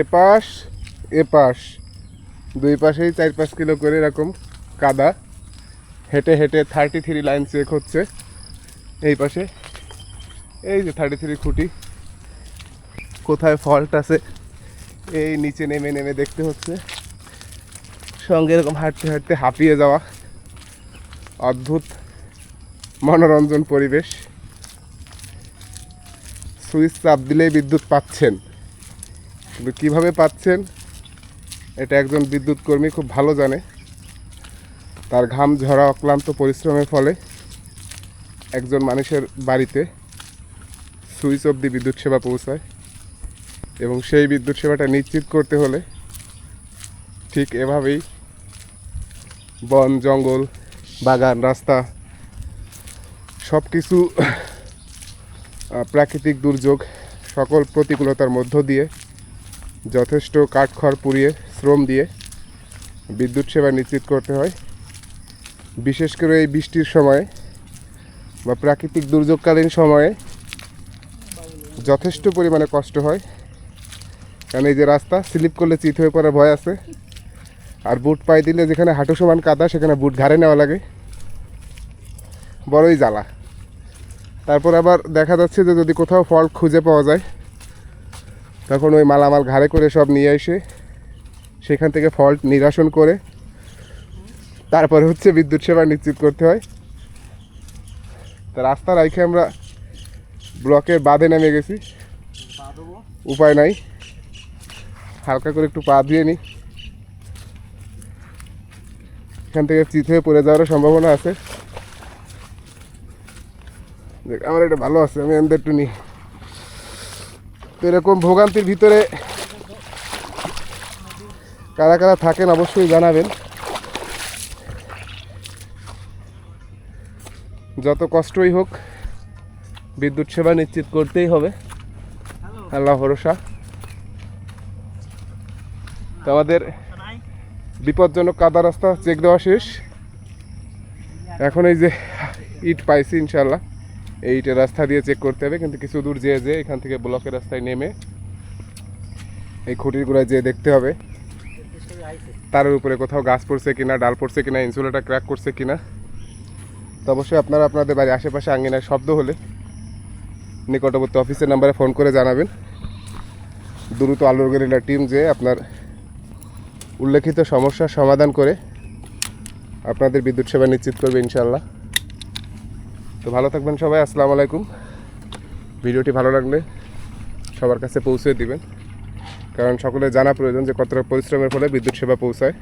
এপাশ এপাশ দুই পাশেই 4-5 কিলো করে এরকম কাদা। হেঁটে হেঁটে 33 লাইন চেক হচ্ছে এই পাশে। এই যে 33 খুঁটি, কোথায় ফল্ট আছে এই নিচে নেমে নেমে দেখতে হচ্ছে। সঙ্গে এরকম হাঁটতে হাঁটতে হাঁপিয়ে যাওয়া, অদ্ভুত মনোরঞ্জন পরিবেশ। সুইচ চাপ দিলেই বিদ্যুৎ পাচ্ছেন, কিন্তু কীভাবে পাচ্ছেন এটা একজন বিদ্যুৎ কর্মী খুব ভালো জানে। তার ঘাম ঝরা অক্লান্ত পরিশ্রমের ফলে একজন মানুষের বাড়িতে সুইচ অবধি বিদ্যুৎ সেবা পৌঁছায়, এবং সেই বিদ্যুৎ সেবাটা নিশ্চিত করতে হলে ঠিক এভাবেই বন জঙ্গল বাগান রাস্তা সব কিছু প্রাকৃতিক দুর্যোগ সকল প্রতিকূলতার মধ্য দিয়ে যথেষ্ট কাঠখড় পুড়িয়ে শ্রম দিয়ে বিদ্যুৎ সেবা নিশ্চিত করতে হয়। বিশেষ করে এই বৃষ্টির সময় বা প্রাকৃতিক দুর্যোগকালীন সময়ে যথেষ্ট পরিমাণে কষ্ট হয়, কারণ এই যে রাস্তা স্লিপ করলে চিত হয়ে পড়ার ভয় আছে। আর বুট পায়ে দিলে যেখানে হাঁটু সমান কাদা সেখানে বুট ঘাড়ে নেওয়া লাগে, বড়ই জ্বালা। তারপর আবার দেখা যাচ্ছে যে যদি কোথাও ফল্ট খুঁজে পাওয়া যায় তখন ওই মালামাল ঘাড়ে করে সব নিয়ে এসে সেখান থেকে ফল্ট নিরসন করে তারপরে হচ্ছে বিদ্যুৎ সেবা নিশ্চিত করতে হয়। তা রাস্তা রাইখে আমরা ব্লকের বাঁধে নেমে গেছি, উপায় নাই, হালকা করে একটু পা ধুয়ে নিই, এখান থেকে চিত হয়ে পড়ে যাওয়ারও সম্ভাবনা আছে। দেখ আমার এটা ভালো আছে, আমি এমদের একটু নিই। তো এরকম ভোগান্তির ভিতরে কারা কারা থাকেন অবশ্যই জানাবেন। যত কষ্টই হোক বিদ্যুৎ সেবা নিশ্চিত করতেই হবে, আল্লাহ ভরসা। তো আমাদের বিপজ্জনক কাদা রাস্তা চেক দেওয়া শেষ। এখন এই যে ইট পাইছি, ইনশাল্লাহ এই ইটের রাস্তা দিয়ে চেক করতে হবে, কিন্তু কিছু দূর যেয়ে যেয়ে এখান থেকে ব্লকের রাস্তায় নেমে এই খুঁটির গোড়ায় যেয়ে দেখতে হবে তারের উপরে কোথাও গাছ পড়ছে কিনা, ডাল পড়ছে কিনা, ইনসুলেটর ক্র্যাক করছে কিনা। তো অবশ্যই আপনারা আপনাদের বাড়ির আশেপাশে আঙ্গিনায় শব্দ হলে নিকটবর্তী অফিসের নাম্বারে ফোন করে জানাবেন। দ্রুত আলোর গেরিলা টিম যেয়ে আপনার উল্লেখিত সমস্যার সমাধান করে আপনাদের বিদ্যুৎ সেবা নিশ্চিত করবে ইনশাল্লাহ। তো ভালো থাকবেন সবাই, আসসালামু আলাইকুম। ভিডিওটি ভালো লাগলে সবার কাছে পৌঁছে দিবেন, কারণ সকলের জানা প্রয়োজন যে কতটা পরিশ্রমের ফলে বিদ্যুৎ সেবা পৌঁছায়।